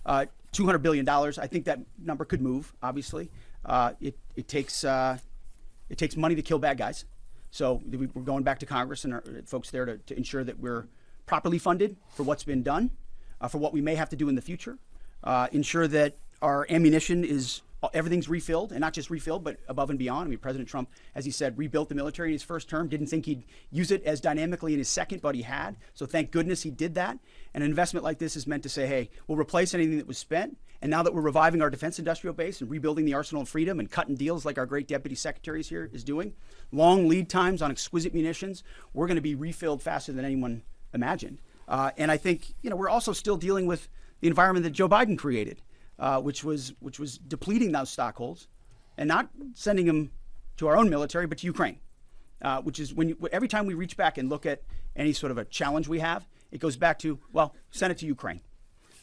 $200 billion. I think that number could move, obviously. It takes money to kill bad guys. So we're going back to Congress and our folks there to ensure that we're properly funded for what's been done, for what we may have to do in the future, ensure that our ammunition is everything's refilled, and not just refilled, but above and beyond. I mean, President Trump, as he said, rebuilt the military in his first term, didn't think he'd use it as dynamically in his second, but he had. So thank goodness he did that. And an investment like this is meant to say, hey, we'll replace anything that was spent. And now that we're reviving our defense industrial base and rebuilding the arsenal of freedom and cutting deals like our great deputy secretaries here is doing, long lead times on exquisite munitions, we're going to be refilled faster than anyone imagined. And I think, we're also still dealing with the environment that Joe Biden created. Which was depleting those stockholds and not sending them to our own military, but to Ukraine, which is every time we reach back and look at any sort of a challenge we have, it goes back to, well, send it to Ukraine.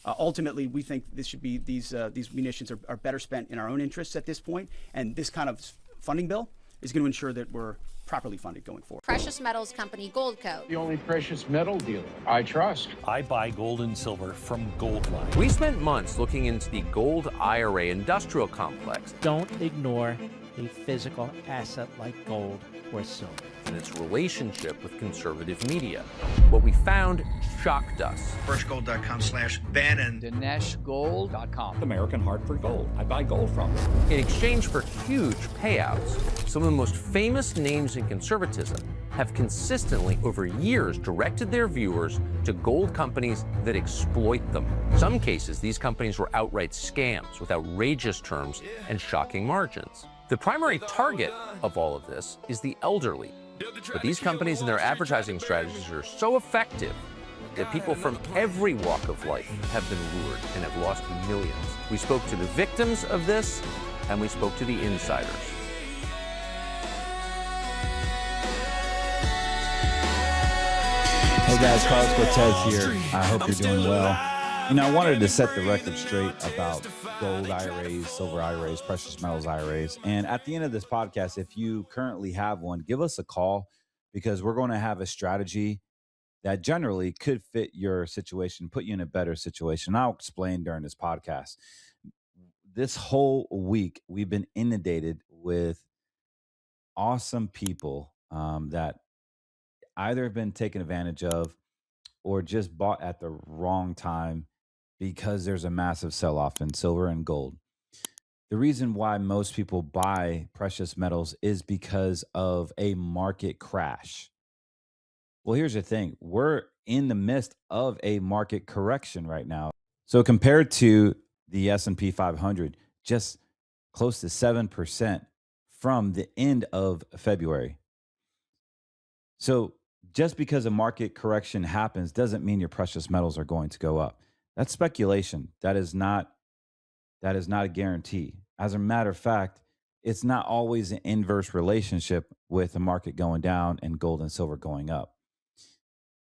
Ultimately, we think this should be these munitions are better spent in our own interests at this point, and this kind of funding bill is going to ensure that we're properly funded going forward. Precious metals company Goldco. The only precious metal dealer I trust. I buy gold and silver from Goldline. We spent months looking into the gold IRA industrial complex. Don't ignore a physical asset like gold or silver And its relationship with conservative media. What we found shocked us. Birchgold.com/Bannon. DineshGold.com. American Hartford Gold. I buy gold from them. In exchange for huge payouts, some of the most famous names in conservatism have consistently over years directed their viewers to gold companies that exploit them. In some cases, these companies were outright scams with outrageous terms and shocking margins. The primary target of all of this is the elderly. But these companies and their advertising strategies are so effective that people from every walk of life have been lured and have lost millions. We spoke to the victims of this, and we spoke to the insiders. Hey guys, Carlos Cortez here. I hope you're doing well. I wanted to set the record straight about gold IRAs, silver IRAs, precious metals IRAs. And at the end of this podcast, if you currently have one, give us a call, because we're going to have a strategy that generally could fit your situation, put you in a better situation. I'll explain during this podcast. This whole week, we've been inundated with awesome people that either have been taken advantage of or just bought at the wrong time because there's a massive sell-off in silver and gold. The reason why most people buy precious metals is because of a market crash. Well, here's the thing. We're in the midst of a market correction right now. So compared to the S&P 500, just close to 7% from the end of February. So just because a market correction happens doesn't mean your precious metals are going to go up. That's speculation. That is not a guarantee. As a matter of fact, it's not always an inverse relationship with the market going down and gold and silver going up.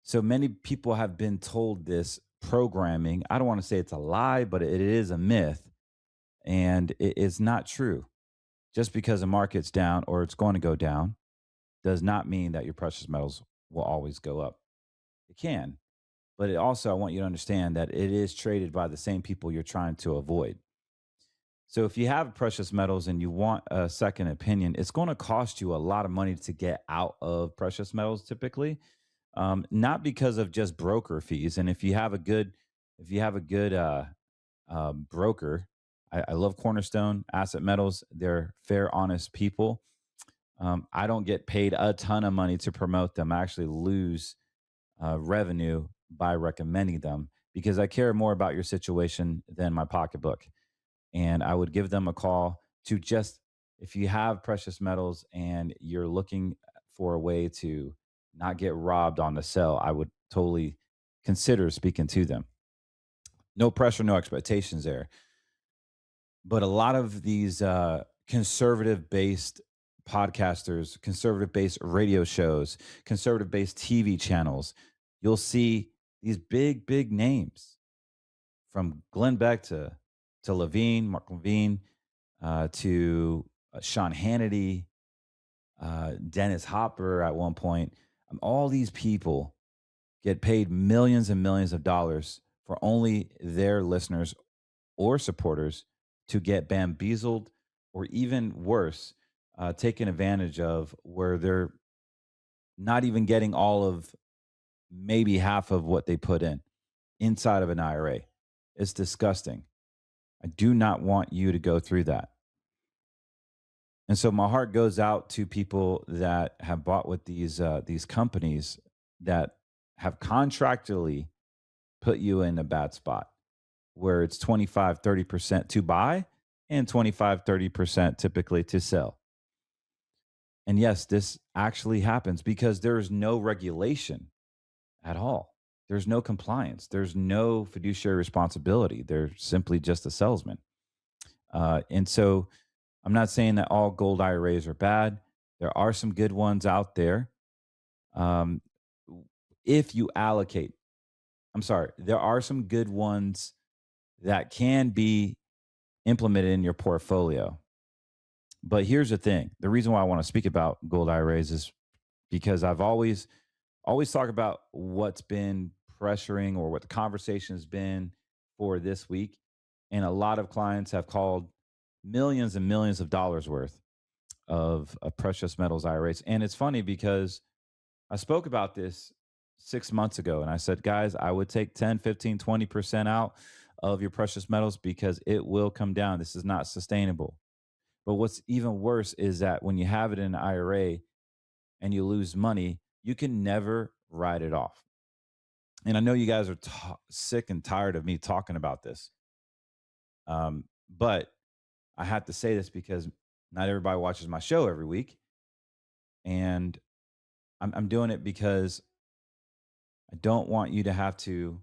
So many people have been told this programming. I don't want to say it's a lie, but it is a myth, and it is not true. Just because the market's down or it's going to go down does not mean that your precious metals will always go up. It can, but I want you to understand that it is traded by the same people you're trying to avoid. So if you have precious metals and you want a second opinion, it's going to cost you a lot of money to get out of precious metals typically, not because of just broker fees. And if you have a good broker, I love Cornerstone Asset Metals. They're fair, honest people. I don't get paid a ton of money to promote them. I actually lose revenue by recommending them because I care more about your situation than my pocketbook. And I would give them a call to just, if you have precious metals and you're looking for a way to not get robbed on the sell, I would totally consider speaking to them. No pressure, no expectations there. But a lot of these conservative-based podcasters, conservative-based radio shows, conservative-based TV channels, you'll see these big names from Glenn Beck to Levine, Mark Levine, to Sean Hannity, Dennis Hopper at one point. All these people get paid millions and millions of dollars for only their listeners or supporters to get bamboozled or even worse, taken advantage of, where they're not even getting all of maybe half of what they put in inside of an IRA. It's disgusting. I do not want you to go through that. And so my heart goes out to people that have bought with these companies that have contractually put you in a bad spot, where it's 25, 30% to buy and 25, 30% typically to sell. And yes, this actually happens because there is no regulation at all. There's no compliance. There's no fiduciary responsibility. They're simply just a salesman. And so I'm not saying that all gold IRAs are bad. There are some good ones out there. If you allocate, there are some good ones that can be implemented in your portfolio. But here's the thing. The reason why I want to speak about gold IRAs is because I've always talk about what's been pressuring or what the conversation has been for this week. And a lot of clients have called millions and millions of dollars worth of precious metals IRAs. And it's funny because I spoke about this 6 months ago and I said, guys, I would take 10, 15, 20% out of your precious metals because it will come down. This is not sustainable. But what's even worse is that when you have it in an IRA and you lose money, you can never write it off. And I know you guys are sick and tired of me talking about this. But I have to say this because not everybody watches my show every week. And I'm doing it because I don't want you to have to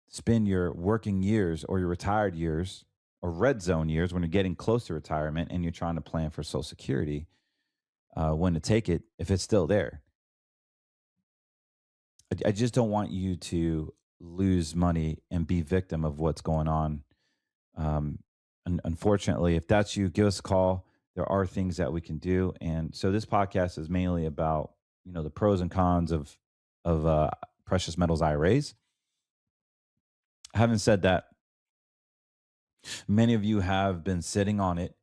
spend your working years or your retired years or red zone years when you're getting close to retirement and you're trying to plan for Social Security, when to take it if it's still there. I just don't want you to lose money and be victim of what's going on. And unfortunately, if that's you, give us a call. There are things that we can do. And so this podcast is mainly about, the pros and cons of precious metals IRAs. Having said that, many of you have been sitting on it.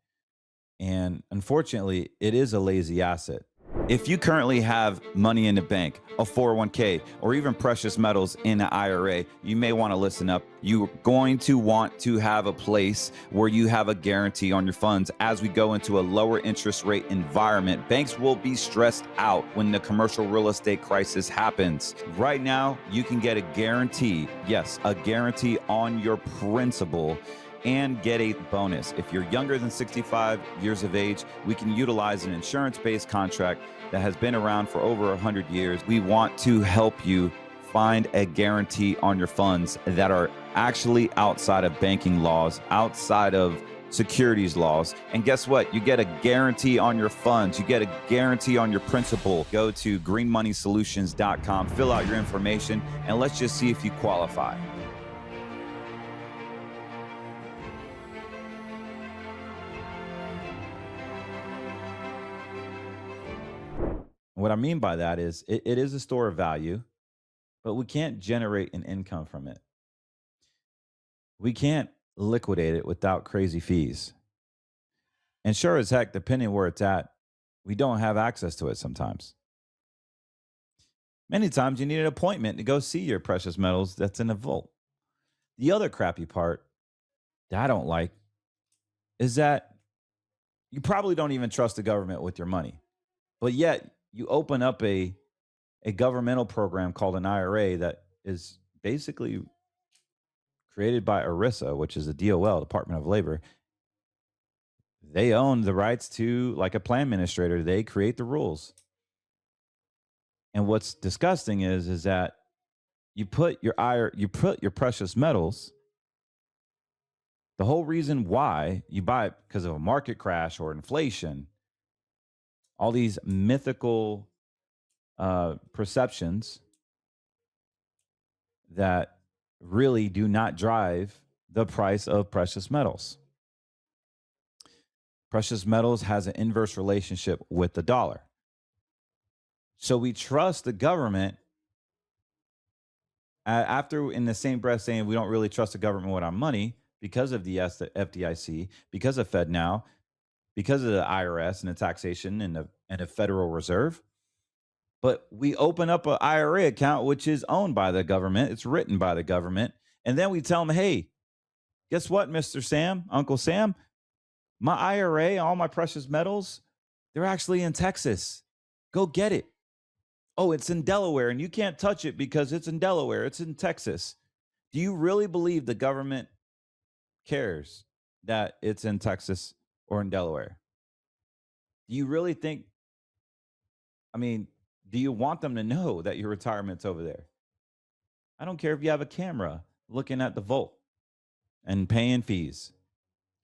And unfortunately, it is a lazy asset. If you currently have money in the bank, a 401k, or even precious metals in an IRA, you may want to listen up. You're going to want to have a place where you have a guarantee on your funds. As we go into a lower interest rate environment, banks will be stressed out when the commercial real estate crisis happens. Right now, you can get a guarantee, yes, a guarantee on your principal, and get a bonus. If you're younger than 65 years of age, we can utilize an insurance-based contract that has been around for over 100 years. We want to help you find a guarantee on your funds that are actually outside of banking laws, outside of securities laws. And guess what? You get a guarantee on your funds. You get a guarantee on your principal. Go to greenmoneysolutions.com, fill out your information, and let's just see if you qualify. What I mean by that is it is a store of value, but we can't generate an income from it. We can't liquidate it without crazy fees. And sure as heck, depending where it's at, we don't have access to it sometimes. Many times you need an appointment to go see your precious metals that's in a vault. The other crappy part that I don't like is that you probably don't even trust the government with your money, but yet you open up a governmental program called an IRA that is basically created by ERISA, which is the DOL, Department of Labor. They own the rights to, like a plan administrator, they create the rules. And what's disgusting is that you put your precious metals, the whole reason why you buy it because of a market crash or inflation, all these mythical perceptions that really do not drive the price of precious metals. Precious metals has an inverse relationship with the dollar. So we trust the government after in the same breath saying we don't really trust the government with our money because of the FDIC, because of FedNow, because of the IRS and the taxation and the Federal Reserve. But we open up an IRA account, which is owned by the government. It's written by the government. And then we tell them, hey, guess what, Mr. Sam, Uncle Sam? My IRA, all my precious metals, they're actually in Texas. Go get it. Oh, it's in Delaware, and you can't touch it because it's in Delaware. It's in Texas. Do you really believe the government cares that it's in Texas or in Delaware? Do you really think, do you want them to know that your retirement's over there? I don't care if you have a camera looking at the vault and paying fees.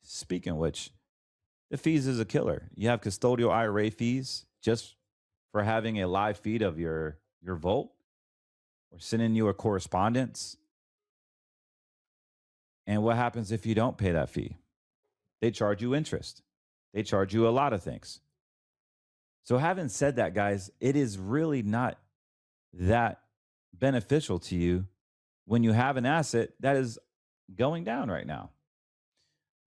Speaking of which, the fees is a killer. You have custodial IRA fees just for having a live feed of your vault or sending you a correspondence. And what happens if you don't pay that fee? They charge you interest. They charge you a lot of things. So having said that, guys, it is really not that beneficial to you when you have an asset that is going down right now.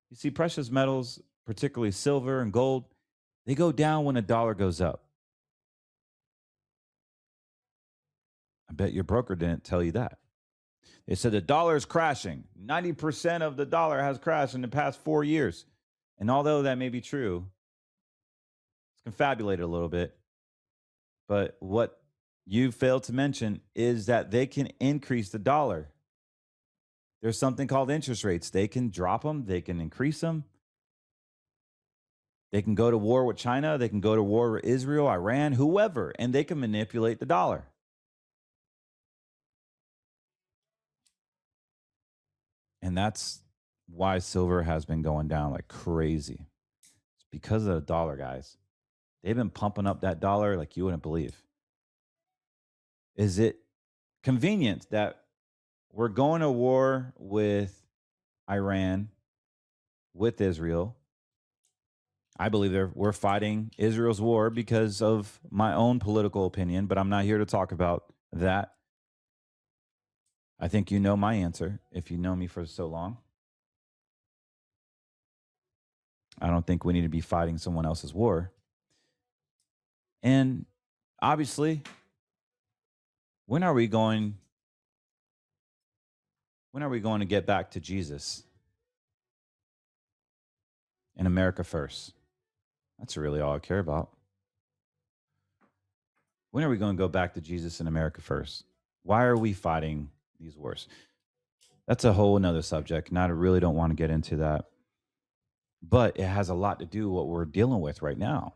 You see, precious metals, particularly silver and gold, they go down when the dollar goes up. I bet your broker didn't tell you that. They said the dollar is crashing. 90% of the dollar has crashed in the past 4 years. And although that may be true, it's confabulated a little bit. But what you failed to mention is that they can increase the dollar. There's something called interest rates. They can drop them. They can increase them. They can go to war with China. They can go to war with Israel, Iran, whoever, and they can manipulate the dollar. And that's why silver has been going down like crazy. It's because of the dollar, guys. They've been pumping up that dollar like you wouldn't believe. Is it convenient that we're going to war with Iran, with Israel? I believe we're fighting Israel's war because of my own political opinion, but I'm not here to talk about that. I think you know my answer if you know me for so long. I don't think we need to be fighting someone else's war. And obviously, when are we going to get back to Jesus? And America first. That's really all I care about. When are we going to go back to Jesus and America first? Why are we fighting these wars? That's a whole nother subject, and I really don't want to get into that. But it has a lot to do with what we're dealing with right now.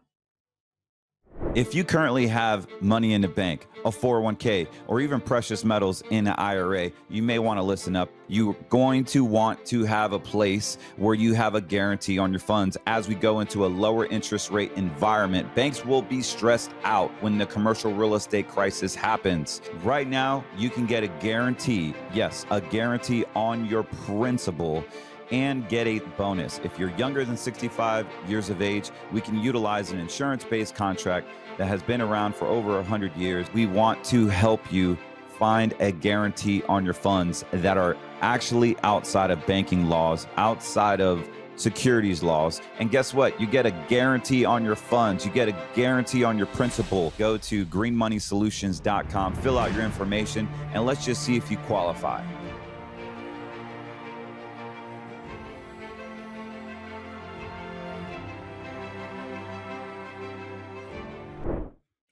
If you currently have money in the bank, a 401k, or even precious metals in an IRA, you may want to listen up. You're going to want to have a place where you have a guarantee on your funds. As we go into a lower interest rate environment, banks will be stressed out when the commercial real estate crisis happens. Right now, you can get a guarantee, yes, a guarantee on your principal, and get a bonus. If you're younger than 65 years of age, we can utilize an insurance-based contract that has been around for over 100 years. We want to help you find a guarantee on your funds that are actually outside of banking laws, outside of securities laws. And guess what? You get a guarantee on your funds. You get a guarantee on your principal. Go to greenmoneysolutions.com, fill out your information, and let's just see if you qualify.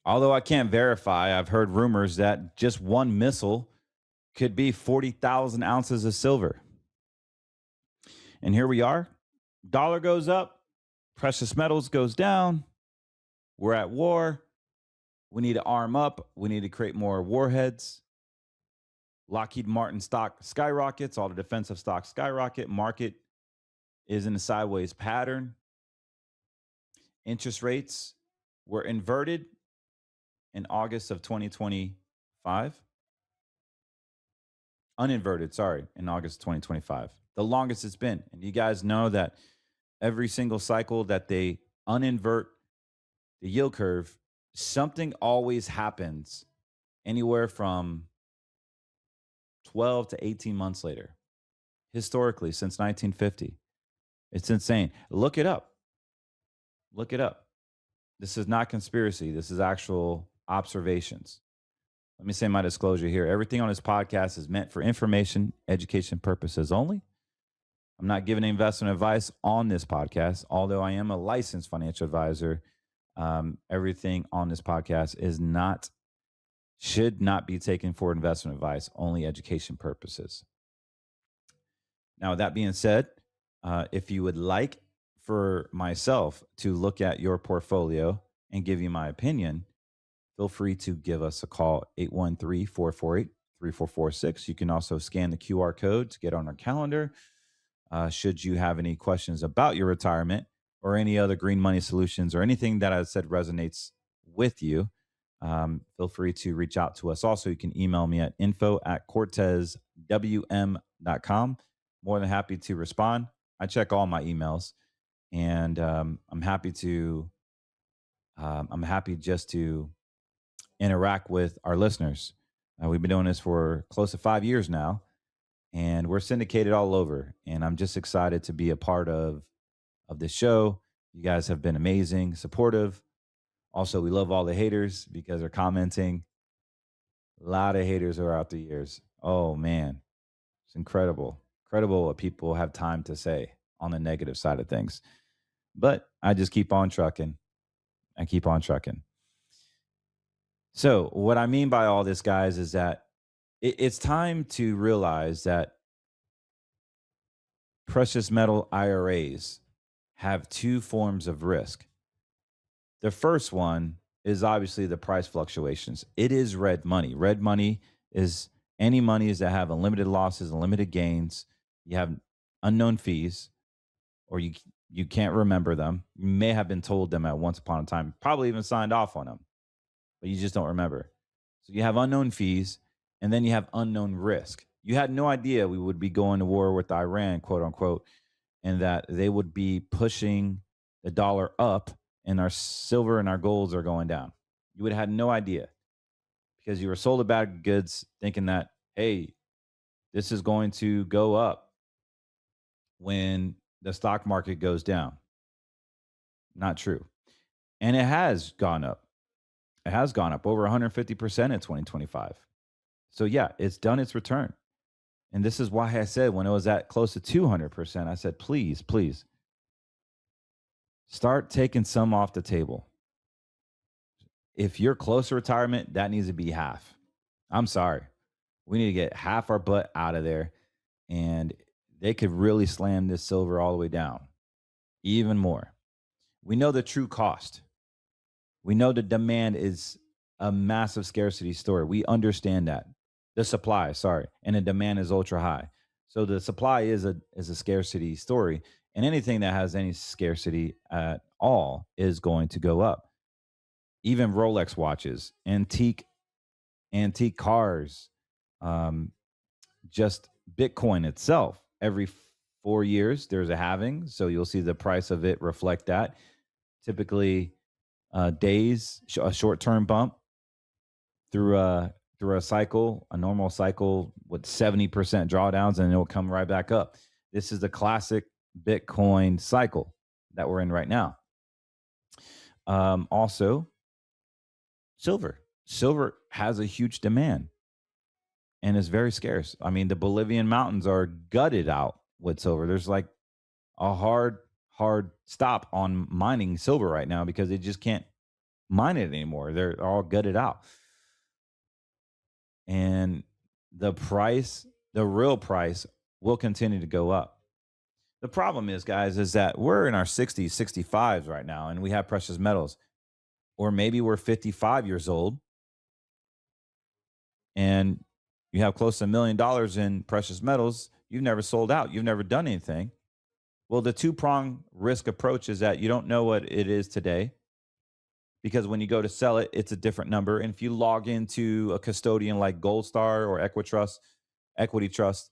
Although I can't verify, I've heard rumors that just one missile could be 40,000 ounces of silver. And here we are. Dollar goes up. Precious metals goes down. We're at war. We need to arm up. We need to create more warheads. Lockheed Martin stock skyrockets. All the defensive stocks skyrocket. Market is in a sideways pattern. Interest rates were inverted in August of 2025. Uninverted, sorry, in August 2025. The longest it's been. And you guys know that every single cycle that they uninvert the yield curve, something always happens anywhere from 12 to 18 months later, historically, since 1950. It's insane. Look it up. Look it up. This is not conspiracy. This is actual observations. Let me say my disclosure here. Everything on this podcast is meant for information, education purposes only. I'm not giving investment advice on this podcast, although I am a licensed financial advisor. Everything on this podcast should not be taken for investment advice, only education purposes. Now, that being said, if you would like for myself to look at your portfolio and give you my opinion, feel free to give us a call, 813-448-3446. You can also scan the QR code to get on our calendar. Should you have any questions about your retirement or any other green money solutions or anything that I said resonates with you, feel free to reach out to us. Also, you can email me at info@cortezwm.com. More than happy to respond. I check all my emails, and I'm happy just to interact with our listeners. We've been doing this for close to 5 years now, and we're syndicated all over. And I'm just excited to be a part of this show. You guys have been amazing, supportive. Also, we love all the haters because they're commenting. A lot of haters are out the years. Oh, man. It's incredible. Incredible what people have time to say on the negative side of things. But I just keep on trucking. I keep on trucking. So what I mean by all this, guys, is that it's time to realize that precious metal IRAs have two forms of risk. The first one is obviously the price fluctuations. It is red money. Red money is any monies that have unlimited losses, unlimited gains. You have unknown fees, or you can't remember them. You may have been told them at once upon a time, probably even signed off on them, but you just don't remember. So you have unknown fees, and then you have unknown risk. You had no idea we would be going to war with Iran, quote unquote, and that they would be pushing the dollar up and our silver and our golds are going down. You would have had no idea because you were sold a bag of goods thinking that, hey, this is going to go up when the stock market goes down. Not true. And it has gone up. It has gone up over 150% in 2025. So yeah, it's done its return. And this is why I said when it was at close to 200%, I said, please, please start taking some off the table. If you're close to retirement, that needs to be half. I'm sorry. We need to get half our butt out of there, and they could really slam this silver all the way down even more. We know the true cost. We know the demand is a massive scarcity story. We understand that. The supply, and the demand is ultra high. So the supply is a scarcity story, and anything that has any scarcity at all is going to go up. Even Rolex watches, antique cars, just Bitcoin itself. Every 4 years, there's a halving, so you'll see the price of it reflect that. Typically, days, a short-term bump through a cycle, a normal cycle with 70% drawdowns, and it will come right back up. This is the classic Bitcoin cycle that we're in right now. Also, silver. Silver has a huge demand and is very scarce. I mean, the Bolivian mountains are gutted out with silver. There's like a hard stop on mining silver right now because they just can't mine it anymore. They're all gutted out. And the price, the real price, will continue to go up. The problem is, guys, is that we're in our 60s, 65s right now, and we have precious metals. Or maybe we're 55 years old, and you have close to $1 million in precious metals. You've never sold out. You've never done anything. Well, the two-prong risk approach is that you don't know what it is today, because when you go to sell it, it's a different number. And if you log into a custodian like Gold Star or Equity Trust,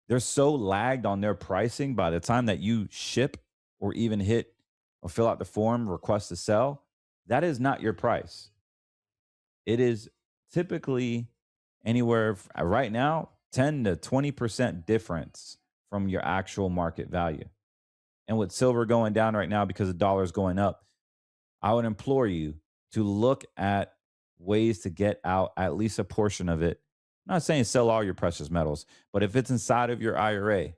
they're so lagged on their pricing by the time that you ship or even hit or fill out the form, request to sell, that is not your price. It is typically anywhere right now, 10 to 20% difference from your actual market value. And with silver going down right now because the dollar is going up, I would implore you to look at ways to get out at least a portion of it. I'm not saying sell all your precious metals, but if it's inside of your IRA,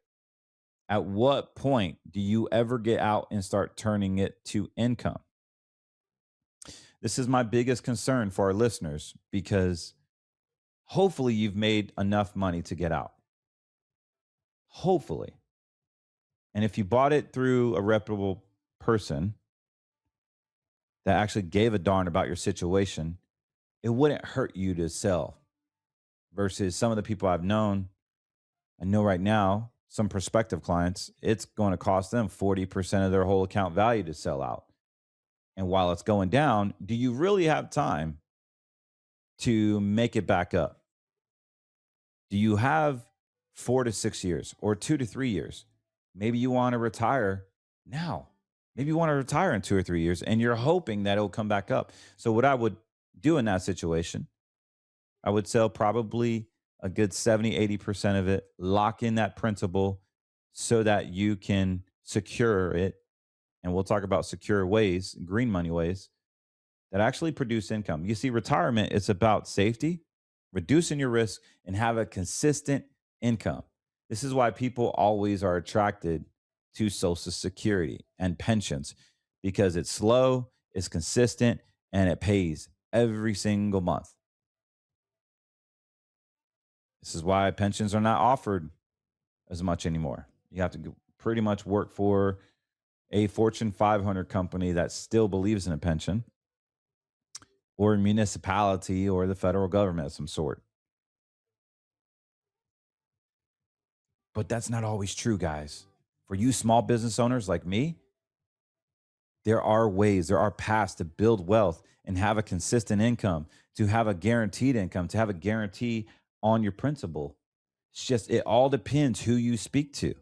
at what point do you ever get out and start turning it to income? This is my biggest concern for our listeners because hopefully you've made enough money to get out. Hopefully. And if you bought it through a reputable person that actually gave a darn about your situation, it wouldn't hurt you to sell versus some of the people I know right now, some prospective clients, it's going to cost them 40% of their whole account value to sell out. And while it's going down, do you really have time to make it back up? Do you have 4 to 6 years or 2 to 3 years? Maybe you want to retire now. Maybe you want to retire in 2 or 3 years and you're hoping that it'll come back up. So what I would do in that situation, I would sell probably a good 70, 80% of it, lock in that principal so that you can secure it. And we'll talk about secure ways, green money ways that actually produce income. You see, retirement is about safety, reducing your risk, and have a consistent income. This is why people always are attracted to Social Security and pensions because it's slow, it's consistent, and it pays every single month. This is why pensions are not offered as much anymore. You have to pretty much work for a Fortune 500 company that still believes in a pension, or a municipality or the federal government of some sort. But that's not always true, guys. For you small business owners like me, there are ways, there are paths to build wealth and have a consistent income, to have a guaranteed income, to have a guarantee on your principal. It's just, it all depends who you speak to.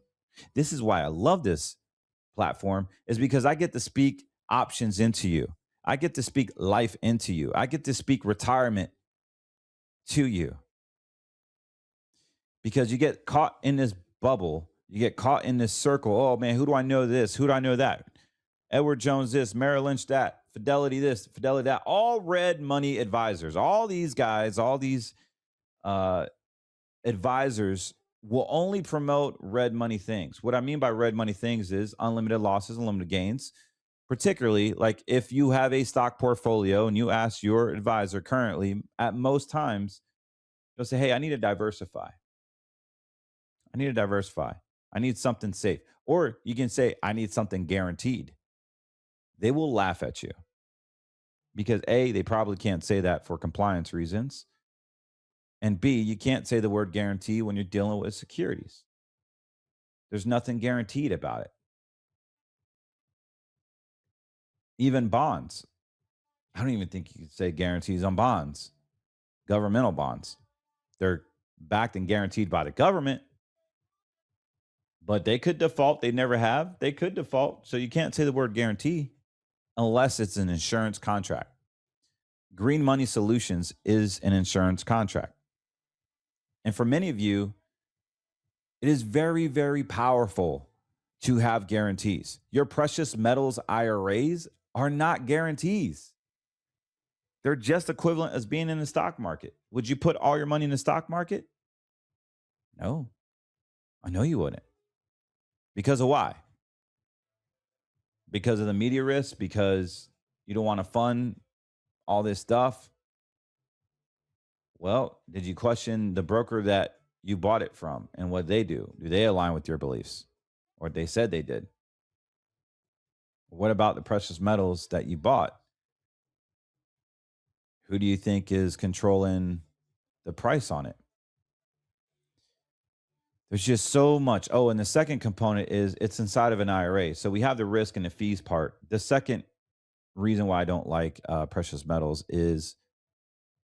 This is why I love this platform, is because I get to speak options into you. I get to speak life into you. I get to speak retirement to you. Because you get caught in this bubble, you get caught in this circle. Oh man, who do I know this? Who do I know that? Edward Jones this, Merrill Lynch that, Fidelity this, Fidelity that. All red money advisors. All these guys, all these advisors will only promote red money things. What I mean by red money things is unlimited losses, unlimited gains. Particularly, like if you have a stock portfolio and you ask your advisor currently, at most times, they'll say, hey, I need to diversify. I need to diversify. I need something safe. Or you can say, I need something guaranteed. They will laugh at you because A, they probably can't say that for compliance reasons. And B, you can't say the word guarantee when you're dealing with securities. There's nothing guaranteed about it. Even bonds. I don't even think you could say guarantees on bonds, governmental bonds. They're backed and guaranteed by the government, but they could default. They never have. They could default. So you can't say the word guarantee unless it's an insurance contract. Green Money Solutions is an insurance contract. And for many of you, it is very, very powerful to have guarantees. Your precious metals IRAs are not guarantees. They're just equivalent as being in the stock market. Would you put all your money in the stock market? No, I know you wouldn't. Because of why? Because of the media risk, because you don't want to fund all this stuff. Well, did you question the broker that you bought it from and what they do? Do they align with your beliefs? Or they said they did? What about the precious metals that you bought? Who do you think is controlling the price on it? There's just so much. Oh, and the second component is it's inside of an IRA. So we have the risk and the fees part. The second reason why I don't like precious metals is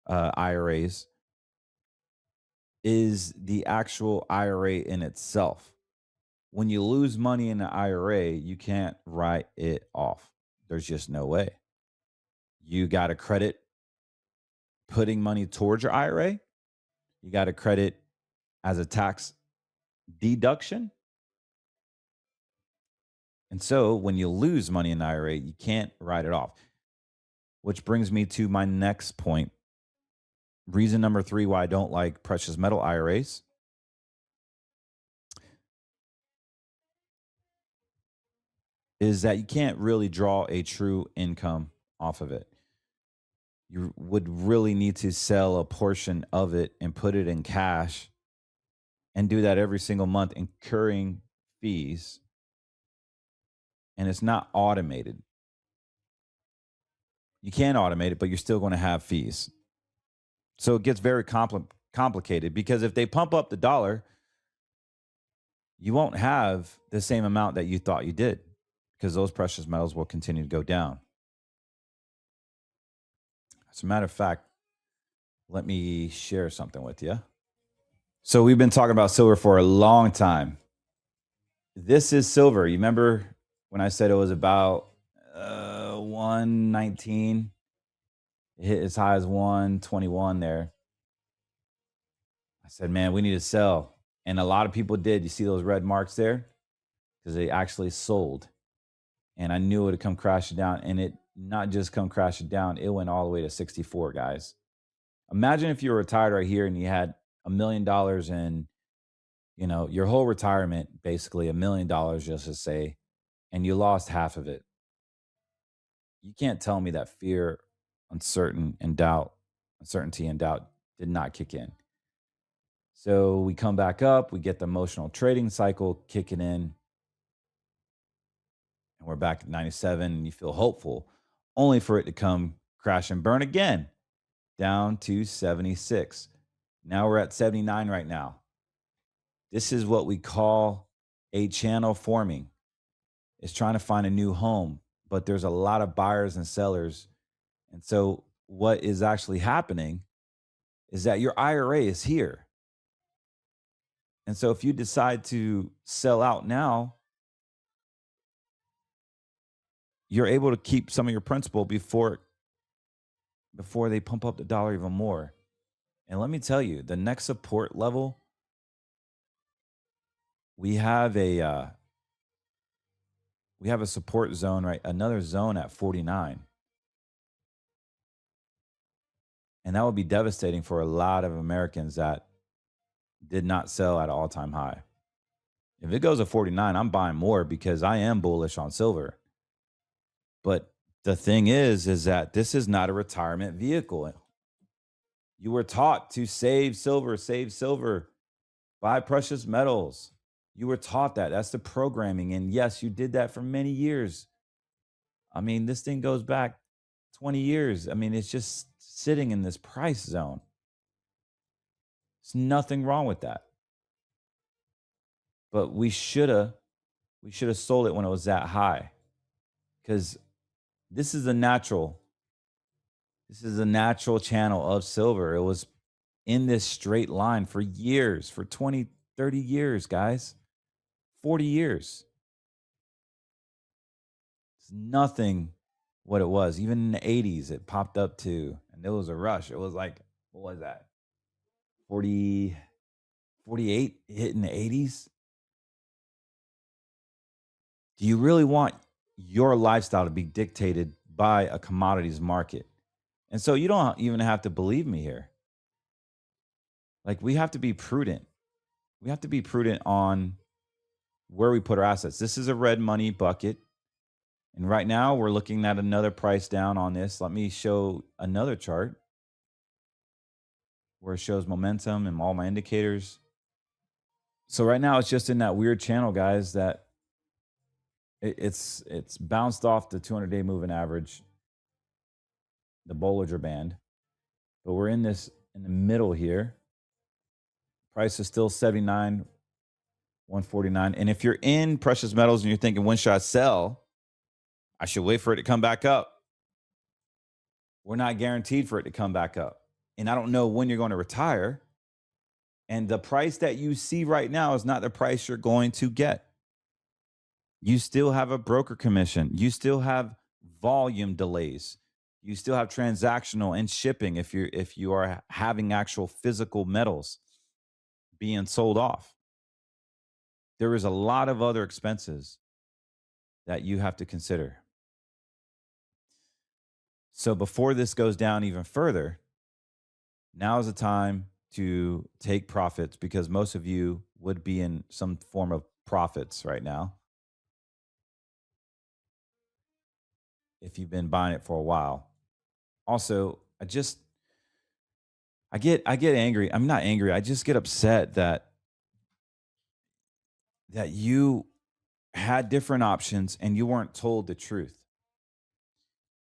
IRAs is the actual IRA in itself. When you lose money in the IRA, you can't write it off. There's just no way. You got to credit putting money towards your IRA, You got to credit as a tax deduction. And so when you lose money in the IRA, you can't write it off. Which brings me to my next point. Reason number 3 why I don't like precious metal IRAs. Is that you can't really draw a true income off of it. You would really need to sell a portion of it and put it in cash and do that every single month, incurring fees. And it's not automated. You can automate it, but you're still going to have fees. So it gets very complicated, because if they pump up the dollar, you won't have the same amount that you thought you did, because those precious metals will continue to go down. As a matter of fact, let me share something with you. So we've been talking about silver for a long time. This is silver. You remember when I said it was about 119? It hit as high as 121 there. I said, man, we need to sell. And a lot of people did. You see those red marks there? Because they actually sold. And I knew it would come crashing down. And it not just come crashing down, it went all the way to 64, guys. Imagine if you were retired right here and you had $1 million in, your whole retirement, basically $1 million, just to say, and you lost half of it. You can't tell me that fear, uncertainty and doubt did not kick in. So we come back up, we get the emotional trading cycle kicking in, and we're back at 97, and you feel hopeful, only for it to come crash and burn again, down to 76. Now we're at 79 right now. This is what we call a channel forming. It's trying to find a new home, but there's a lot of buyers and sellers. And so what is actually happening is that your IRA is here. And so if you decide to sell out now, you're able to keep some of your principal before they pump up the dollar even more. And let me tell you, the next support level, we have a support zone, right? Another zone at 49. And that would be devastating for a lot of Americans that did not sell at an all-time high. If it goes to 49, I'm buying more, because I am bullish on silver. But the thing is that this is not a retirement vehicle. You were taught to save silver, buy precious metals. You were taught that. That's the programming. And yes, you did that for many years. I mean, this thing goes back 20 years. I mean, it's just sitting in this price zone. There's nothing wrong with that. But we should have sold it when it was that high, because this is a natural channel of silver. It was in this straight line for years, for 20, 30 years, guys, 40 years. It's nothing what it was. Even in the 80s, it popped up to, and there was a rush. It was like, what was that? 40, 48 hit in the 80s. Do you really want your lifestyle to be dictated by a commodities market? And so you don't even have to believe me here. Like, we have to be prudent. We have to be prudent on where we put our assets. This is a red money bucket. And right now we're looking at another price down on this. Let me show another chart where it shows momentum and all my indicators. So right now it's just in that weird channel, guys, that it's bounced off the 200-day moving average, the Bollinger Band. But we're in the middle here. Price is still 79, 149. And if you're in precious metals and you're thinking, when should I sell? I should wait for it to come back up. We're not guaranteed for it to come back up. And I don't know when you're going to retire. And the price that you see right now is not the price you're going to get. You still have a broker commission. You still have volume delays. You still have transactional and shipping if you are having actual physical metals being sold off. There is a lot of other expenses that you have to consider. So before this goes down even further, now is the time to take profits, because most of you would be in some form of profits right now if you've been buying it for a while. Also, I get angry. I'm not angry. I just get upset that you had different options and you weren't told the truth.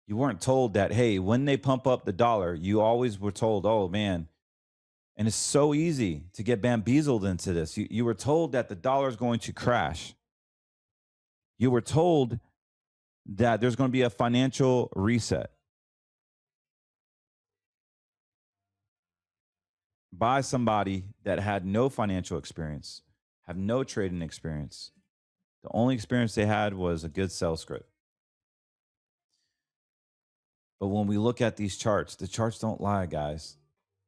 You weren't told that, hey, when they pump up the dollar, you always were told, oh man, and it's so easy to get bamboozled into this. You were told that the dollar is going to crash. You were told that there's going to be a financial reset by somebody that had no financial experience, have no trading experience. The only experience they had was a good sell script. But when we look at these charts, the charts don't lie, guys.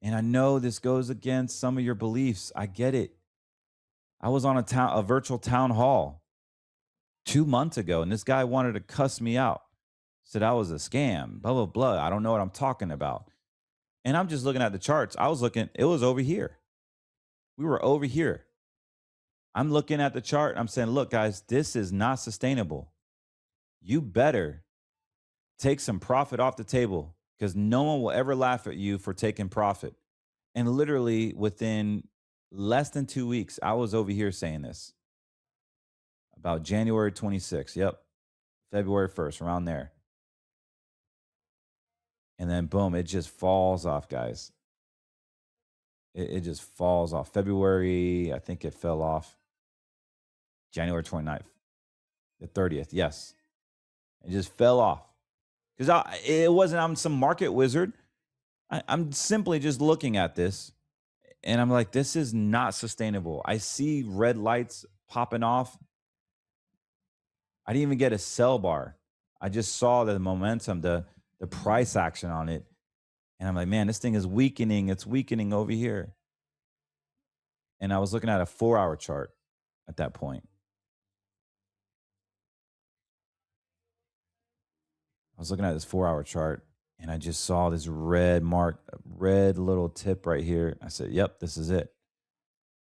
And I know this goes against some of your beliefs. I get it. I was on a virtual town hall 2 months ago, and this guy wanted to cuss me out. Said I was a scam, blah, blah, blah. I don't know what I'm talking about. And I'm just looking at the charts. It was over here. We were over here. I'm looking at the chart. I'm saying, look, guys, this is not sustainable. You better take some profit off the table, because no one will ever laugh at you for taking profit. And literally within less than 2 weeks, I was over here saying this about January 26th. Yep. February 1st, around there. And then boom, it just falls off, guys. It just falls off. February, I think it fell off. January 29th, the 30th. Yes. It just fell off. Because it wasn't, I'm some market wizard. I'm simply just looking at this and I'm like, this is not sustainable. I see red lights popping off. I didn't even get a sell bar. I just saw the momentum, the price action on it. And I'm like, man, this thing is weakening. It's weakening over here. And I was looking at a 4-hour chart at that point. I was looking at this 4-hour chart and I just saw this red little tip right here. I said, yep, this is it.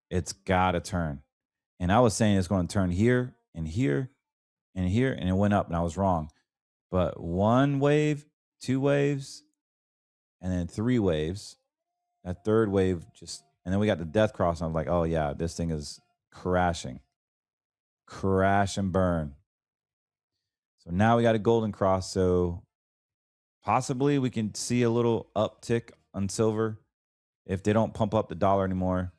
It's got to turn. And I was saying it's going to turn here and here and here. And it went up and I was wrong. But 1 wave, 2 waves, and then 3 waves. That 3rd wave and then we got the death cross. And I was like, oh yeah, this thing is crashing. Crash and burn. So now we got a golden cross. So possibly we can see a little uptick on silver if they don't pump up the dollar anymore.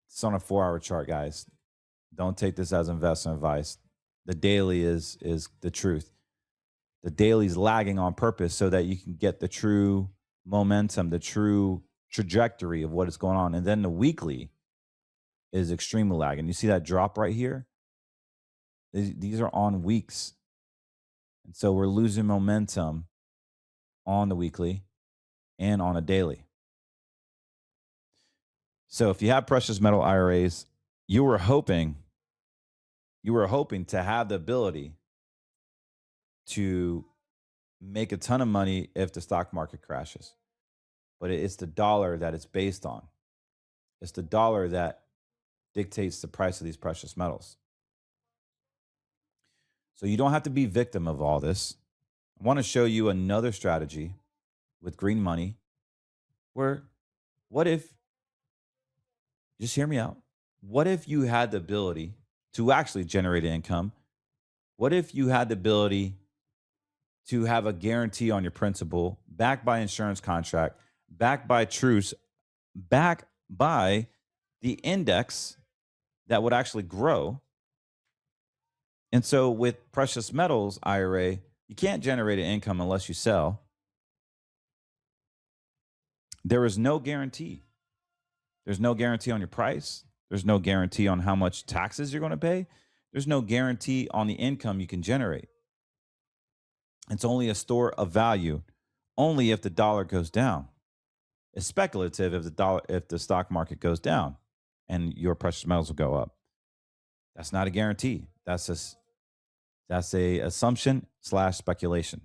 It's on a 4-hour chart, guys. Don't take this as investment advice. The daily is the truth. The daily is lagging on purpose so that you can get the true momentum, the true trajectory of what is going on. And then the weekly is extremely lagging. You see that drop right here? These are on weeks. And so we're losing momentum on the weekly and on a daily. So if you have precious metal IRAs, you were hoping to have the ability to make a ton of money if the stock market crashes. But it's the dollar that it's based on. It's the dollar that dictates the price of these precious metals. So you don't have to be victim of all this. I want to show you another strategy with green money where what if, just hear me out. What if you had the ability to actually generate income? What if you had the ability to have a guarantee on your principal, backed by insurance contract, backed by truce, backed by the index that would actually grow? And so with precious metals IRA, you can't generate an income unless you sell. There is no guarantee. There's no guarantee on your price. There's no guarantee on how much taxes you're going to pay. There's no guarantee on the income you can generate. It's only a store of value only if the dollar goes down. It's speculative if the stock market goes down and your precious metals will go up. That's not a guarantee. That's a assumption / speculation.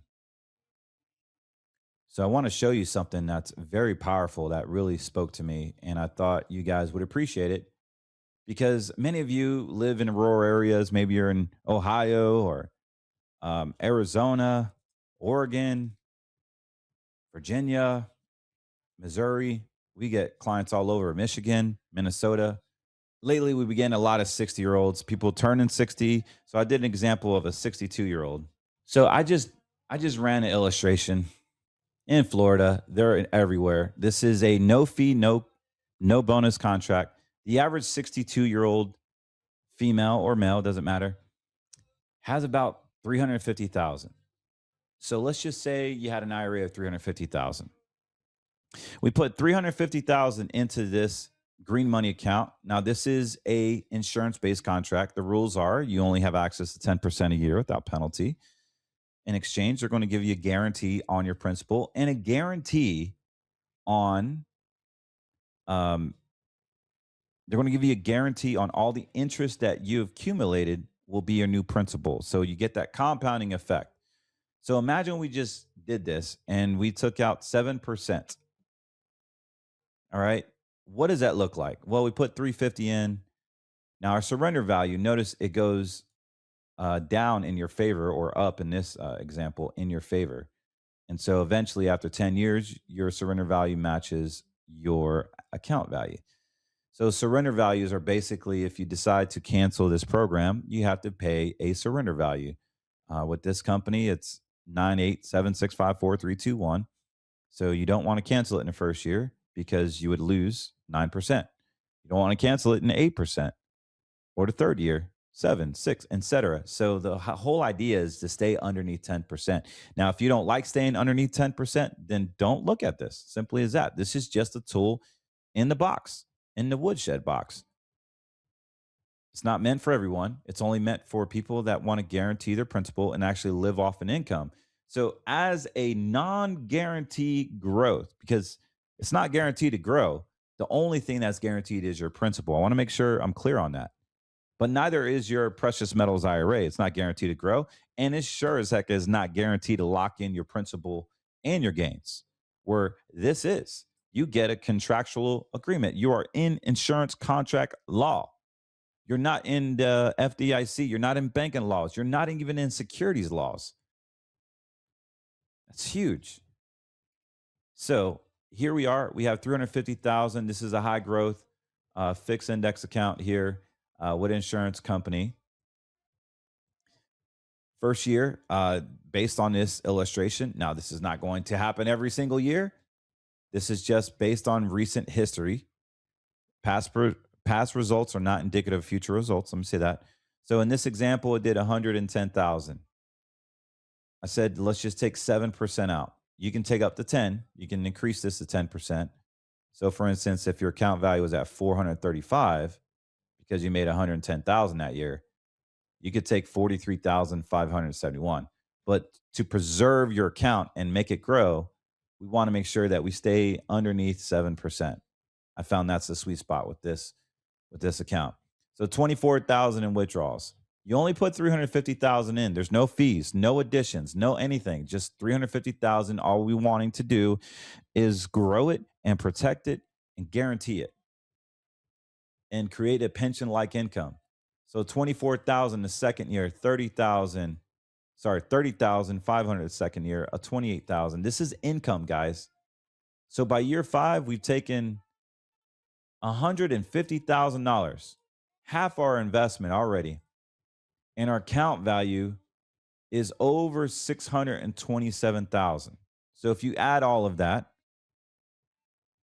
So I want to show you something that's very powerful that really spoke to me, and I thought you guys would appreciate it because many of you live in rural areas. Maybe you're in Ohio or Arizona, Oregon, Virginia, Missouri. We get clients all over Michigan, Minnesota. Lately, we began a lot of 60-year-olds, people turning 60. So I did an example of a 62-year-old. So I just ran an illustration in Florida. They're everywhere. This is a no fee, no bonus contract. The average 62-year-old female or male, doesn't matter, has about $350,000. So let's just say you had an IRA of $350,000. We put $350,000 into this green money account. Now, this is a insurance-based contract. The rules are you only have access to 10% a year without penalty. In exchange, they're going to give you a guarantee on your principal and a guarantee on they're going to give you a guarantee on all the interest that you've accumulated will be your new principal. So you get that compounding effect. So imagine we just did this and we took out 7%. All right. What does that look like? Well, we put 350 in. Now our surrender value, notice it goes down in your favor or up in this example in your favor. And so eventually after 10 years, your surrender value matches your account value. So surrender values are basically if you decide to cancel this program, you have to pay a surrender value. With this company, it's 987654321. So you don't want to cancel it in the first year because you would lose 9%. You don't want to cancel it in 8% or the third year, 7, 6, etc. So the whole idea is to stay underneath 10%. Now, if you don't like staying underneath 10%, then don't look at this. Simply as that. This is just a tool in the box, in the woodshed box. It's not meant for everyone. It's only meant for people that want to guarantee their principal and actually live off an income. So as a non-guarantee growth, because it's not guaranteed to grow, the only thing that's guaranteed is your principal. I want to make sure I'm clear on that. But neither is your precious metals IRA. It's not guaranteed to grow. And it sure as heck is not guaranteed to lock in your principal and your gains. Where this is, you get a contractual agreement. You are in insurance contract law. You're not in the FDIC. You're not in banking laws. You're not even in securities laws. That's huge. So here we are. We have 350,000. This is a high growth fixed index account here with insurance company. First year, based on this illustration. Now, this is not going to happen every single year. This is just based on recent history. Past results are not indicative of future results. Let me say that. So in this example, it did 110,000. I said, let's just take 7% out. You can take up to 10. You can increase this to 10%. So for instance, if your account value was at 435 because you made 110,000 that year, you could take 43,571. But to preserve your account and make it grow, we want to make sure that we stay underneath 7%. I found that's the sweet spot with this account. So 24,000 in withdrawals. You only put 350,000 in. There's no fees, no additions, no anything. Just 350,000. All we wanting to do is grow it and protect it and guarantee it and create a pension-like income. So 24,000 the second year, 30,500 the second year, a 28,000. This is income, guys. So by year 5, we've taken $150,000, half our investment already. And our account value is over $627,000. So if you add all of that,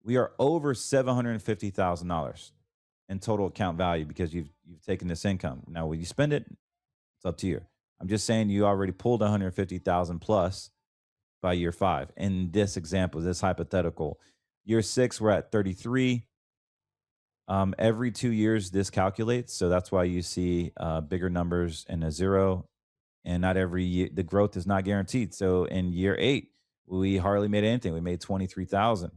we are over $750,000 in total account value because you've taken this income. Now, will you spend it? It's up to you. I'm just saying you already pulled 150,000 plus by year 5. In this example, this hypothetical, year 6, we're at 33. Every 2 years, this calculates. So that's why you see bigger numbers in a 0 And not every year, the growth is not guaranteed. So in year 8, we hardly made anything. We made 23,000.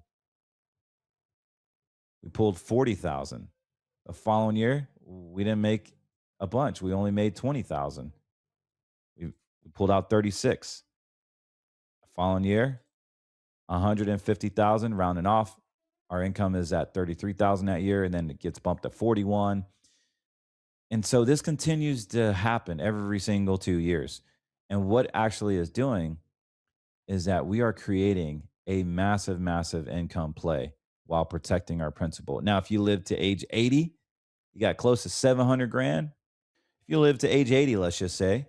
We pulled 40,000. The following year, we didn't make a bunch. We only made 20,000. We pulled out 36. The following year, 150,000, rounding off. Our income is at 33,000 that year, and then it gets bumped to 41. And so this continues to happen every single 2 years. And what actually is doing is that we are creating a massive, massive income play while protecting our principal. Now, if you live to age 80, you got close to 700 grand. If you live to age 80, let's just say,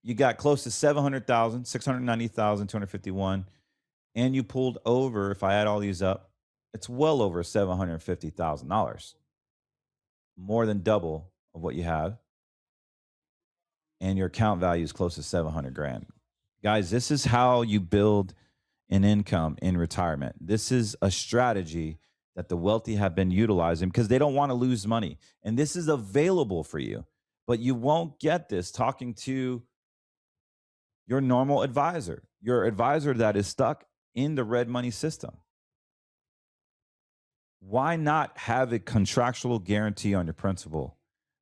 you got close to 700,000, 690,251, and you pulled over, if I add all these up, it's well over $750,000. More than double of what you have. And your account value is close to 700 grand. Guys, this is how you build an income in retirement. This is a strategy that the wealthy have been utilizing because they don't want to lose money. And this is available for you, but you won't get this talking to your normal advisor, your advisor that is stuck in the red money system. Why not have a contractual guarantee on your principal?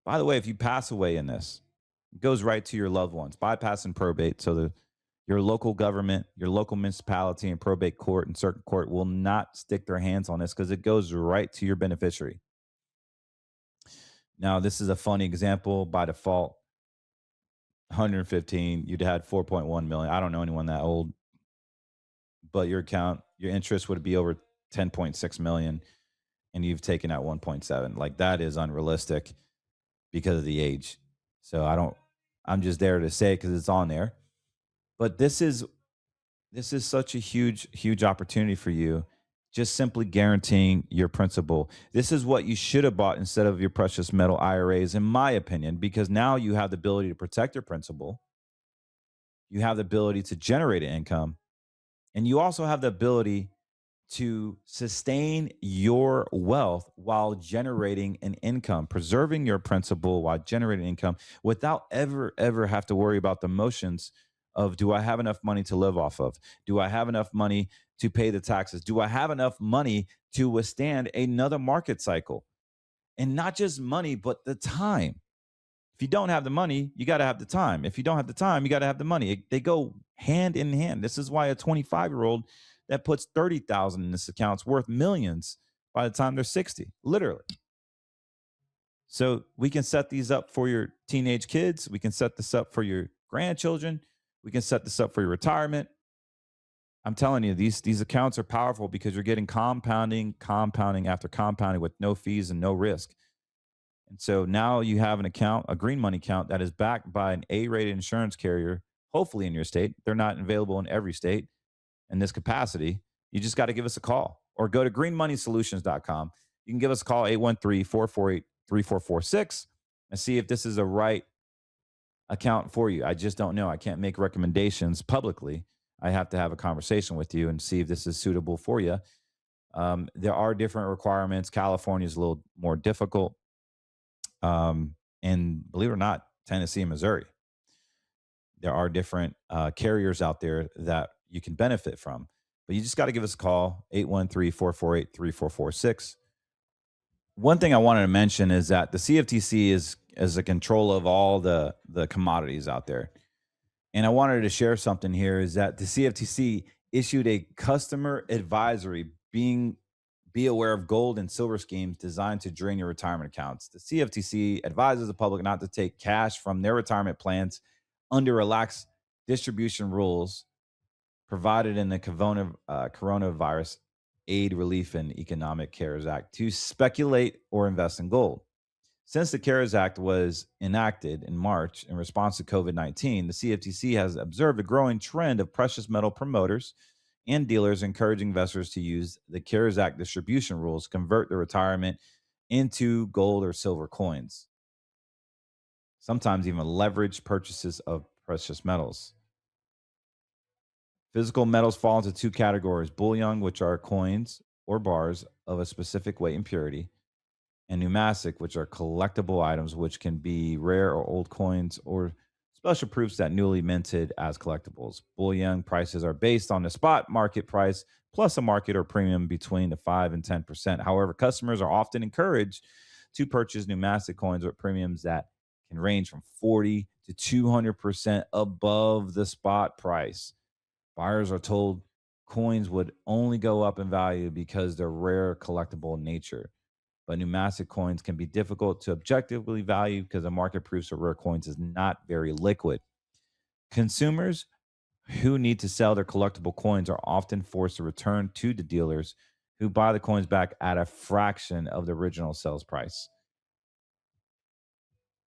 By the way, if you pass away in this, it goes right to your loved ones, bypassing probate. So your local government, your local municipality and probate court and circuit court will not stick their hands on this because it goes right to your beneficiary. Now, this is a funny example. By default, 115, you'd had 4.1 million. I don't know anyone that old, but your interest would be over 10.6 million, and you've taken out 1.7. Like, that is unrealistic because of the age. So I'm just there to say because it's on there. But this is such a huge, huge opportunity for you. Just simply guaranteeing your principal. This is what you should have bought instead of your precious metal IRAs, in my opinion, because now you have the ability to protect your principal. You have the ability to generate an income. And you also have the ability to sustain your wealth while generating an income, preserving your principal while generating income without ever have to worry about the motions of, do I have enough money to live off of? Do I have enough money to pay the taxes? Do I have enough money to withstand another market cycle? And not just money, but the time. If you don't have the money, you got to have the time. If you don't have the time, you got to have the money. They go hand in hand. This is why a 25-year-old that puts 30,000 in this account is worth millions by the time they're 60, literally. So we can set these up for your teenage kids. We can set this up for your grandchildren. We can set this up for your retirement. I'm telling you, these accounts are powerful because you're getting compounding after compounding with no fees and no risk. And so now you have an account, a green money account that is backed by an A-rated insurance carrier, hopefully in your state. They're not available in every state in this capacity. You just got to give us a call or go to greenmoneysolutions.com. You can give us a call, 813-448-3446, and see if this is a right account for you. I just don't know. I can't make recommendations publicly. I have to have a conversation with you and see if this is suitable for you. There are different requirements. California is a little more difficult. And believe it or not, Tennessee and Missouri, there are different carriers out there that you can benefit from. But you just got to give us a call, 813-448-3446. One thing I wanted to mention is that the CFTC is a control of all the commodities out there. And I wanted to share something here is that the CFTC issued a customer advisory, be aware of gold and silver schemes designed to drain your retirement accounts. The CFTC advises the public not to take cash from their retirement plans under relaxed distribution rules provided in the Coronavirus Aid, Relief, and Economic CARES Act to speculate or invest in gold. Since the CARES Act was enacted in March in response to COVID-19, the CFTC has observed a growing trend of precious metal promoters and dealers encouraging investors to use the CARES Act distribution rules to convert their retirement into gold or silver coins, sometimes even leveraged purchases of precious metals. Physical metals fall into two categories: bullion, which are coins or bars of a specific weight and purity, and pneumatic, which are collectible items, which can be rare or old coins or special proofs that newly minted as collectibles. Bullion prices are based on the spot market price plus a market or premium between the 5 and 10%. However, customers are often encouraged to purchase pneumatic coins with premiums that can range from 40 to 200% above the spot price. Buyers are told coins would only go up in value because they're rare, collectible in nature. But pneumatic coins can be difficult to objectively value because the market proofs of rare coins is not very liquid. Consumers who need to sell their collectible coins are often forced to return to the dealers who buy the coins back at a fraction of the original sales price.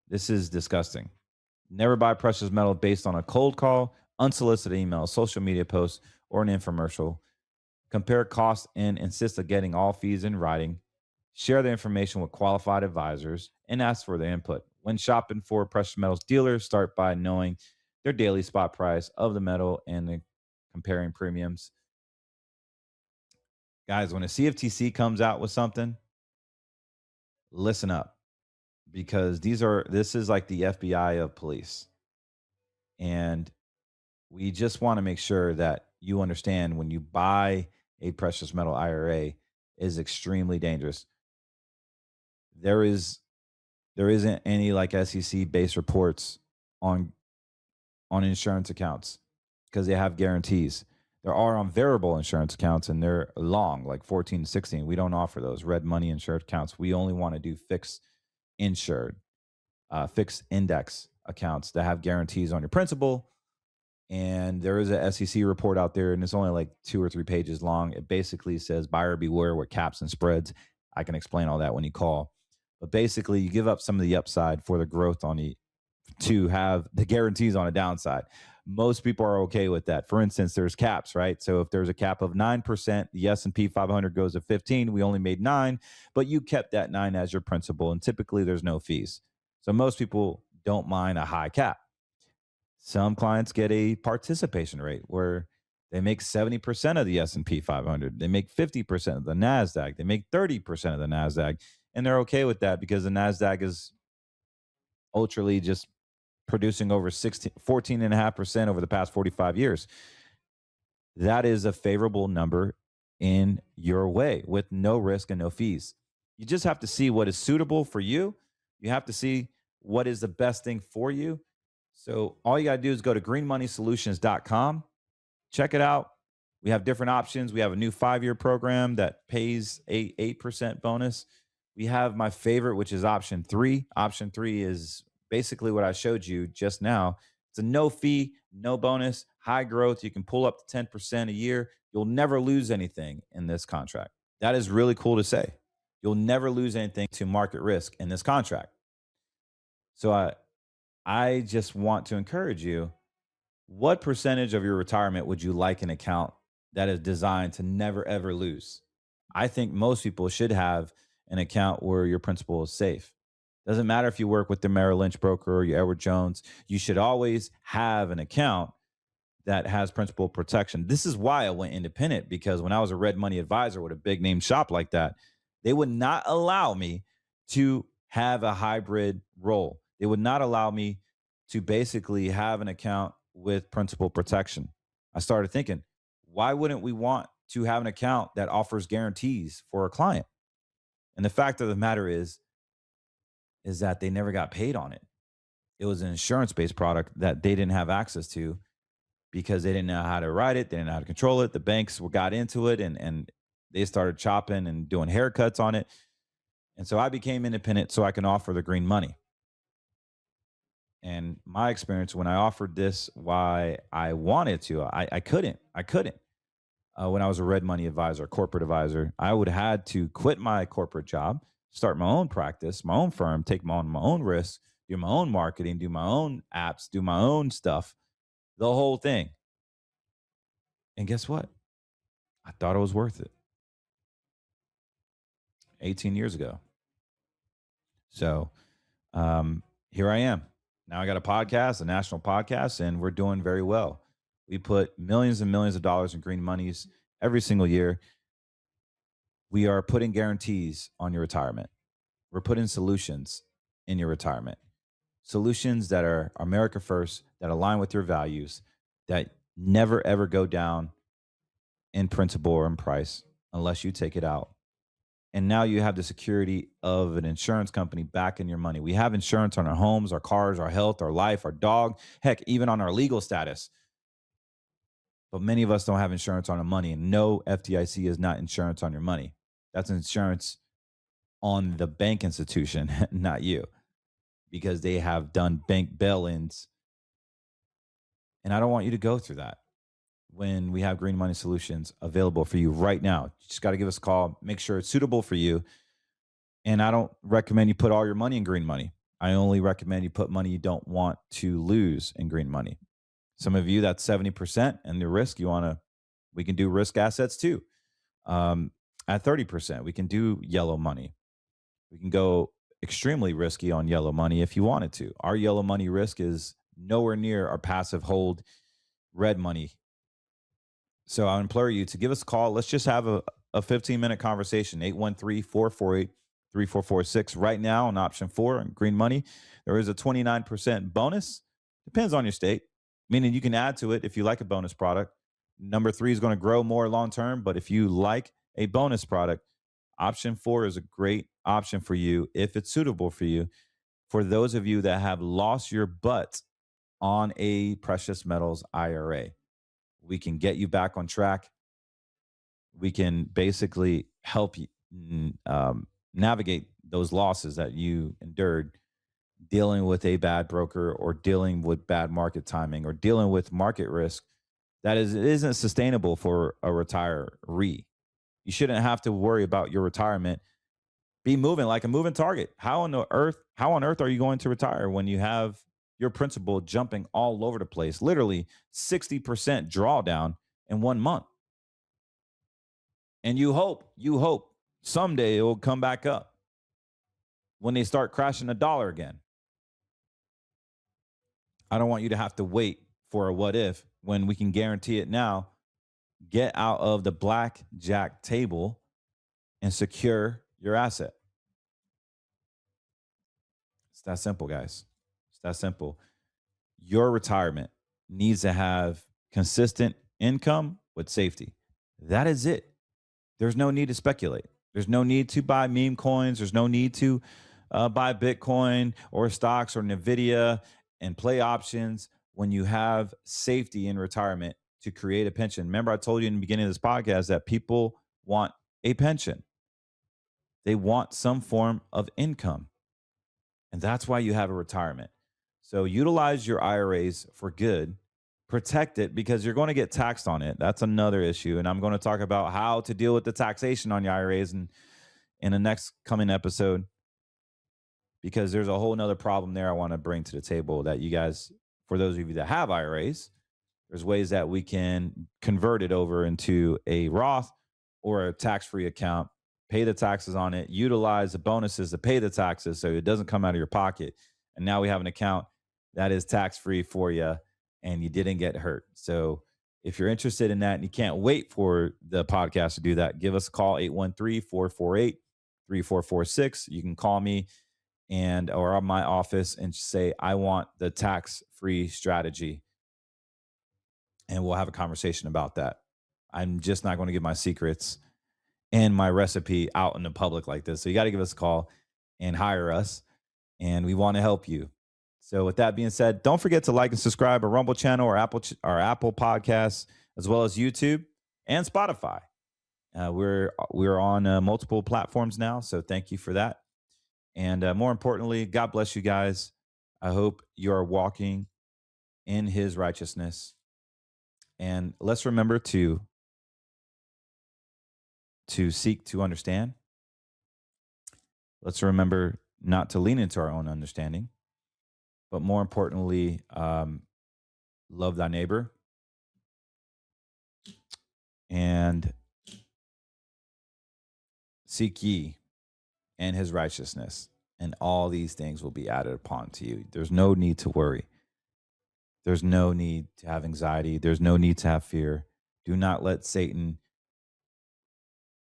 This is disgusting. Never buy precious metal based on a cold call, unsolicited email, social media post, or an infomercial. Compare costs and insist on getting all fees in writing. Share the information with qualified advisors and ask for their input. When shopping for precious metals dealers, start by knowing their daily spot price of the metal and comparing premiums. Guys, when a CFTC comes out with something, listen up, because this is like the FBI of police. And we just want to make sure that you understand when you buy a precious metal IRA is extremely dangerous. There isn't any like SEC based reports on insurance accounts because they have guarantees. There are on variable insurance accounts, and they're long, like 14 to 16. We don't offer those red money insured accounts. We only want to do fixed insured, fixed index accounts that have guarantees on your principal. And there is a SEC report out there, and it's only like 2 or 3 pages long. It basically says buyer beware with caps and spreads. I can explain all that when you call. But basically, you give up some of the upside for the growth to have the guarantees on a downside. Most people are okay with that. For instance, there's caps, right? So if there's a cap of 9%, the S&P 500 goes to 15. We only made 9, but you kept that 9 as your principal, and typically there's no fees. So most people don't mind a high cap. Some clients get a participation rate where they make 70% of the S&P 500. They make 50% of the NASDAQ. They make 30% of the NASDAQ. And they're okay with that because the NASDAQ is ultrally just producing over 14.5% over the past 45 years. That is a favorable number in your way with no risk and no fees. You just have to see what is suitable for you. You have to see what is the best thing for you. So all you got to do is go to greenmoneysolutions.com. Check it out. We have different options. We have a new 5-year program that pays 8% bonus. We have my favorite, which is option 3. Option 3 is basically what I showed you just now. It's a no fee, no bonus, high growth. You can pull up to 10% a year. You'll never lose anything in this contract. That is really cool to say. You'll never lose anything to market risk in this contract. So I just want to encourage you, what percentage of your retirement would you like an account that is designed to never, ever lose? I think most people should have an account where your principal is safe. Doesn't matter if you work with the Merrill Lynch broker or your Edward Jones, you should always have an account that has principal protection. This is why I went independent, because when I was a red money advisor with a big name shop like that, they would not allow me to have a hybrid role. They would not allow me to basically have an account with principal protection. I started thinking, why wouldn't we want to have an account that offers guarantees for a client? And the fact of the matter is that they never got paid on it. It was an insurance-based product that they didn't have access to because they didn't know how to write it. They didn't know how to control it. The banks got into it and they started chopping and doing haircuts on it. And so I became independent so I can offer the green money. And my experience when I offered this, why I wanted to, I couldn't. When I was a red money advisor, corporate advisor, I would have had to quit my corporate job, start my own practice, my own firm, take my own risks, do my own marketing, do my own apps, do my own stuff, the whole thing. And guess what? I thought it was worth it 18 years ago. So here I am. Now I got a podcast, a national podcast, and we're doing very well. We put millions and millions of dollars in green monies every single year. We are putting guarantees on your retirement. We're putting solutions in your retirement. Solutions that are America first, that align with your values, that never ever go down in principal or in price unless you take it out. And now you have the security of an insurance company backing your money. We have insurance on our homes, our cars, our health, our life, our dog, heck, even on our legal status. But many of us don't have insurance on our money. And no, FDIC is not insurance on your money. That's insurance on the bank institution, not you, because they have done bank bail-ins. And I don't want you to go through that when we have Green Money Solutions available for you right now. You just got to give us a call, make sure it's suitable for you. And I don't recommend you put all your money in green money. I only recommend you put money you don't want to lose in green money. Some of you, that's 70%, and the risk we can do risk assets too. At 30%, we can do yellow money. We can go extremely risky on yellow money if you wanted to. Our yellow money risk is nowhere near our passive hold red money. So I implore you to give us a call. Let's just have a 15-minute conversation, 813-448-3446. Right now on option 4 in green money, there is a 29% bonus. Depends on your state, meaning you can add to it if you like a bonus product. Number 3 is going to grow more long-term, but if you like a bonus product, option 4 is a great option for you if it's suitable for you. For those of you that have lost your butt on a precious metals IRA, we can get you back on track. We can basically help you navigate those losses that you endured dealing with a bad broker or dealing with bad market timing or dealing with market risk that isn't sustainable for a retiree. You shouldn't have to worry about your retirement be moving like a moving target. How on earth are you going to retire when you have your principal jumping all over the place, literally 60% drawdown in 1 month? And you hope someday it will come back up when they start crashing the dollar again. I don't want you to have to wait for a what if when we can guarantee it now. Get out of the blackjack table and secure your asset. It's that simple, guys. It's that simple. Your retirement needs to have consistent income with safety. That is it. There's no need to speculate. There's no need to buy meme coins. There's no need to buy Bitcoin or stocks or NVIDIA and play options when you have safety in retirement to create a pension. Remember, I told you in the beginning of this podcast that people want a pension. They want some form of income. And that's why you have a retirement. So utilize your IRAs for good. Protect it because you're going to get taxed on it. That's another issue. And I'm going to talk about how to deal with the taxation on your IRAs in the next coming episode, because there's a whole nother problem there I want to bring to the table that you guys, for those of you that have IRAs, there's ways that we can convert it over into a Roth or a tax-free account, pay the taxes on it, utilize the bonuses to pay the taxes so it doesn't come out of your pocket. And now we have an account that is tax-free for you and you didn't get hurt. So if you're interested in that and you can't wait for the podcast to do that, give us a call, 813-448-3446. You can call me or on my office and say, I want the tax-free strategy. And we'll have a conversation about that. I'm just not going to give my secrets and my recipe out in the public like this. So you got to give us a call and hire us. And we want to help you. So with that being said, don't forget to like and subscribe our Rumble channel or Apple Podcasts, as well as YouTube and Spotify. We're on multiple platforms now. So thank you for that. And more importantly, God bless you guys. I hope you are walking in his righteousness. And let's remember to seek to understand. Let's remember not to lean into our own understanding, but more importantly, love thy neighbor and seek ye and his righteousness, and all these things will be added upon to you. There's no need to worry. There's no need to have anxiety. There's no need to have fear. Do not let Satan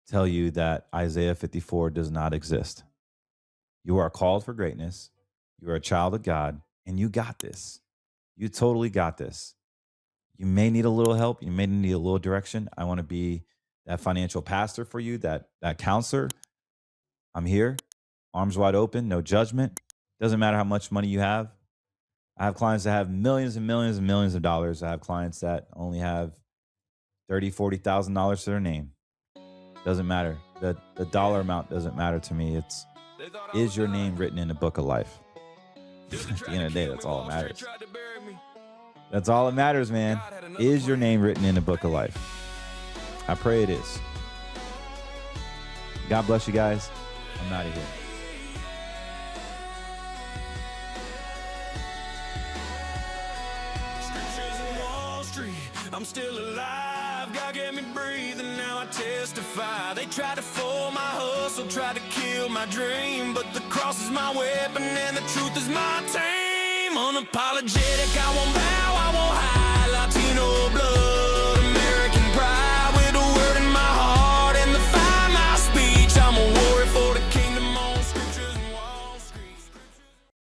tell you that Isaiah 54 does not exist. You are called for greatness. You are a child of God, and you got this. You totally got this. You may need a little help. You may need a little direction. I want to be that financial pastor for you, that counselor. I'm here, arms wide open, no judgment. Doesn't matter how much money you have. I have clients that have millions and millions and millions of dollars. I have clients that only have $30,000, $40,000 to their name. Doesn't matter. The dollar amount doesn't matter to me. Is your name written in the book of life? At the end of the day, that's all that matters. That's all that matters, man. Is your name written in the book of life? I pray it is. God bless you guys. I'm out of here. I'm still alive, God gave me breathing, now I testify. They tried to fool my hustle, tried to kill my dream, but the cross is my weapon and the truth is my team. Unapologetic, I won't bow